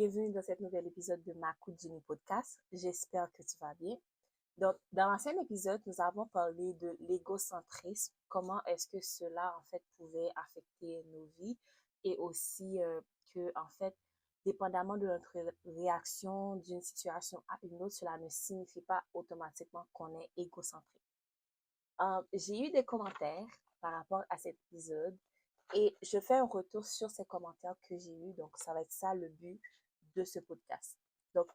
bienvenue dans cet nouvel épisode de Ma Coup de Génie podcast. J'espère que tu vas bien. Donc, dans l'ancien épisode, nous avons parlé de l'égocentrisme, comment est-ce que cela, en fait, pouvait affecter nos vies et aussi que, en fait, dépendamment de notre réaction d'une situation à une autre, cela ne signifie pas automatiquement qu'on est égocentrique. J'ai eu des commentaires par rapport à cet épisode et je fais un retour sur ces commentaires que j'ai eus. Donc, ça va être ça le but de ce podcast. Donc,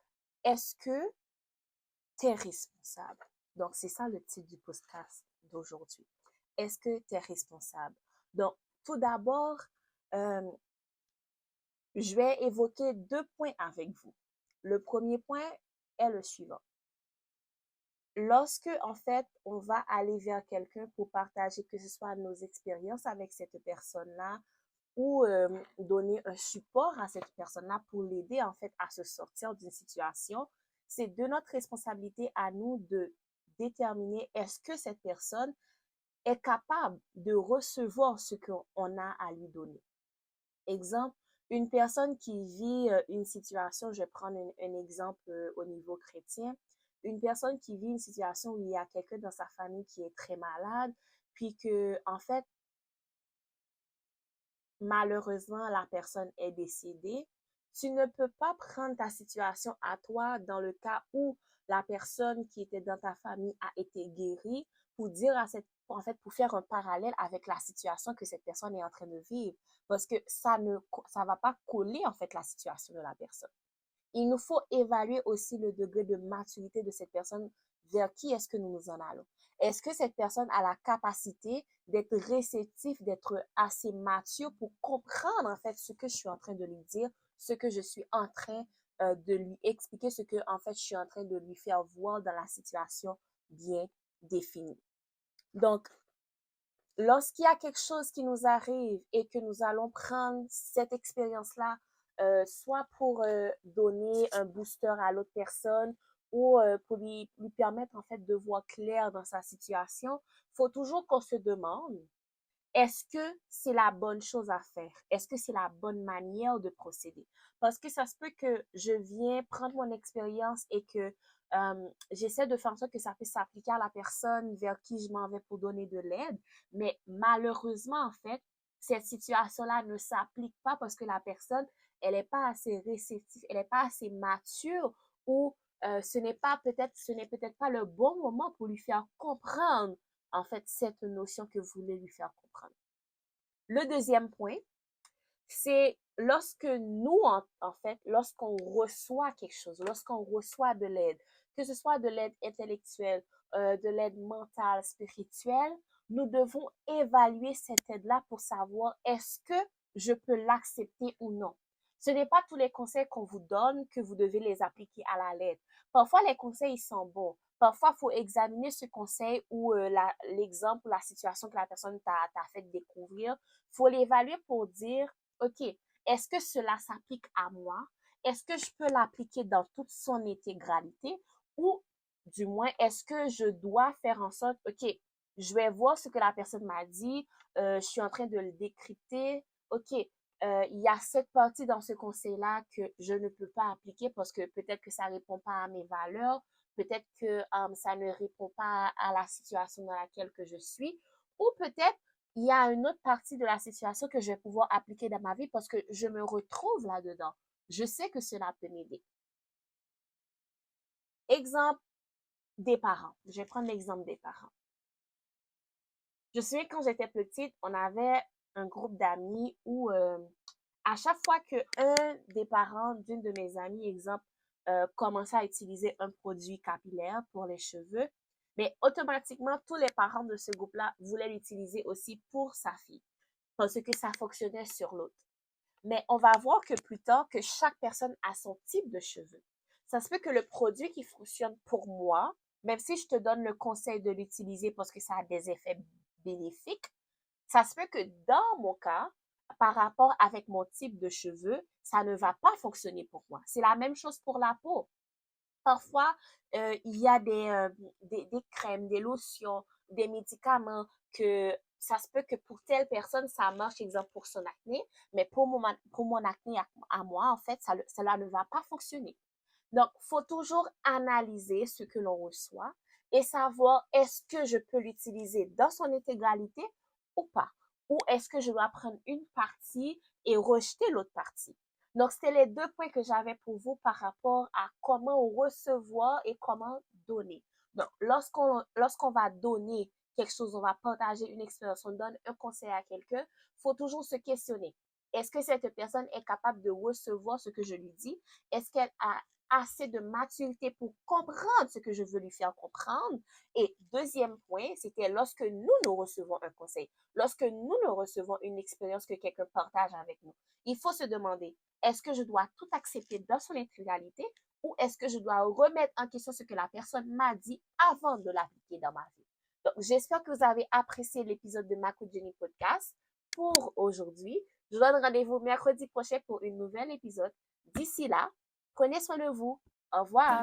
est-ce que tu es responsable? Donc, c'est ça le titre du podcast d'aujourd'hui. Est-ce que tu es responsable? Donc, tout d'abord, euh, je vais évoquer 2 points avec vous. Le premier point est le suivant. Lorsque, en fait, on va aller vers quelqu'un pour partager que ce soit nos expériences avec cette personne-là ou donner un support à cette personne-là pour l'aider, en fait, à se sortir d'une situation, c'est de notre responsabilité à nous de déterminer est-ce que cette personne est capable de recevoir ce qu'on a à lui donner. Exemple, une personne qui vit une situation, je vais prendre un exemple au niveau chrétien, une personne qui vit une situation où il y a quelqu'un dans sa famille qui est très malade, puis que, en fait, malheureusement, la personne est décédée, tu ne peux pas prendre ta situation à toi dans le cas où la personne qui était dans ta famille a été guérie pour dire à cette, en fait, pour faire un parallèle avec la situation que cette personne est en train de vivre. Parce que ça va pas coller, en fait, la situation de la personne. Il nous faut évaluer aussi le degré de maturité de cette personne vers qui est-ce que nous nous en allons. Est-ce que cette personne a la capacité d'être réceptif, d'être assez mature pour comprendre en fait ce que je suis en train de lui dire, ce que je suis en train de lui expliquer, ce que en fait je suis en train de lui faire voir dans la situation bien définie. Donc, lorsqu'il y a quelque chose qui nous arrive et que nous allons prendre cette expérience-là, soit pour donner un booster à l'autre personne ou pour lui permettre en fait de voir clair dans sa situation, il faut toujours qu'on se demande, est-ce que c'est la bonne chose à faire? Est-ce que c'est la bonne manière de procéder? Parce que ça se peut que je viens prendre mon expérience et que j'essaie de faire en sorte que ça puisse s'appliquer à la personne vers qui je m'en vais pour donner de l'aide. Mais malheureusement, en fait, cette situation-là ne s'applique pas parce que la personne, elle n'est pas assez réceptive, elle n'est pas assez mature ou ce n'est peut-être pas le bon moment pour lui faire comprendre en fait, cette notion que vous voulez lui faire comprendre. Le deuxième point, c'est lorsque nous, en fait, lorsqu'on reçoit quelque chose, lorsqu'on reçoit de l'aide, que ce soit de l'aide intellectuelle, de l'aide mentale, spirituelle, nous devons évaluer cette aide-là pour savoir est-ce que je peux l'accepter ou non. Ce n'est pas tous les conseils qu'on vous donne que vous devez les appliquer à la lettre. Parfois, les conseils, ils sont bons. Parfois, il faut examiner ce conseil ou l'exemple ou la situation que la personne t'a fait découvrir. Il faut l'évaluer pour dire, OK, est-ce que cela s'applique à moi? Est-ce que je peux l'appliquer dans toute son intégralité? Ou du moins, est-ce que je dois faire en sorte, OK, je vais voir ce que la personne m'a dit, je suis en train de le décrypter, OK, il y a cette partie dans ce conseil-là que je ne peux pas appliquer parce que peut-être que ça ne répond pas à mes valeurs, peut-être que ça ne répond pas à la situation dans laquelle que je suis, ou peut-être il y a une autre partie de la situation que je vais pouvoir appliquer dans ma vie parce que je me retrouve là-dedans. Je sais que cela peut m'aider. Exemple des parents. Je vais prendre l'exemple des parents. Je me souviens quand j'étais petite, on avait un groupe d'amis où à chaque fois que un des parents d'une de mes amies, exemple, commençait à utiliser un produit capillaire pour les cheveux, mais automatiquement, tous les parents de ce groupe-là voulaient l'utiliser aussi pour sa fille parce que ça fonctionnait sur l'autre. Mais on va voir que plus tard, que chaque personne a son type de cheveux. Ça se peut que le produit qui fonctionne pour moi, même si je te donne le conseil de l'utiliser parce que ça a des effets bénéfiques, ça se peut que dans mon cas, par rapport avec mon type de cheveux, ça ne va pas fonctionner pour moi. C'est la même chose pour la peau. Parfois, il y a des crèmes, des lotions, des médicaments que ça se peut que pour telle personne, ça marche, exemple, pour son acné, mais pour mon acné à moi, en fait, cela ne va pas fonctionner. Donc, il faut toujours analyser ce que l'on reçoit et savoir est-ce que je peux l'utiliser dans son intégralité ou pas. Ou est-ce que je dois prendre une partie et rejeter l'autre partie. Donc, c'était les deux points que j'avais pour vous par rapport à comment recevoir et comment donner. Donc, lorsqu'on va donner quelque chose, on va partager une expérience, on donne un conseil à quelqu'un, il faut toujours se questionner. Est-ce que cette personne est capable de recevoir ce que je lui dis? Est-ce qu'elle a assez de maturité pour comprendre ce que je veux lui faire comprendre? Et deuxième point, c'était lorsque nous recevons un conseil, lorsque nous recevons une expérience que quelqu'un partage avec nous. Il faut se demander, est-ce que je dois tout accepter dans son intégralité ou est-ce que je dois remettre en question ce que la personne m'a dit avant de l'appliquer dans ma vie? Donc, j'espère que vous avez apprécié l'épisode de Maco Jenny Podcast pour aujourd'hui. Je vous donne rendez-vous mercredi prochain pour un nouvel épisode. D'ici là, prenez soin de vous. Au revoir.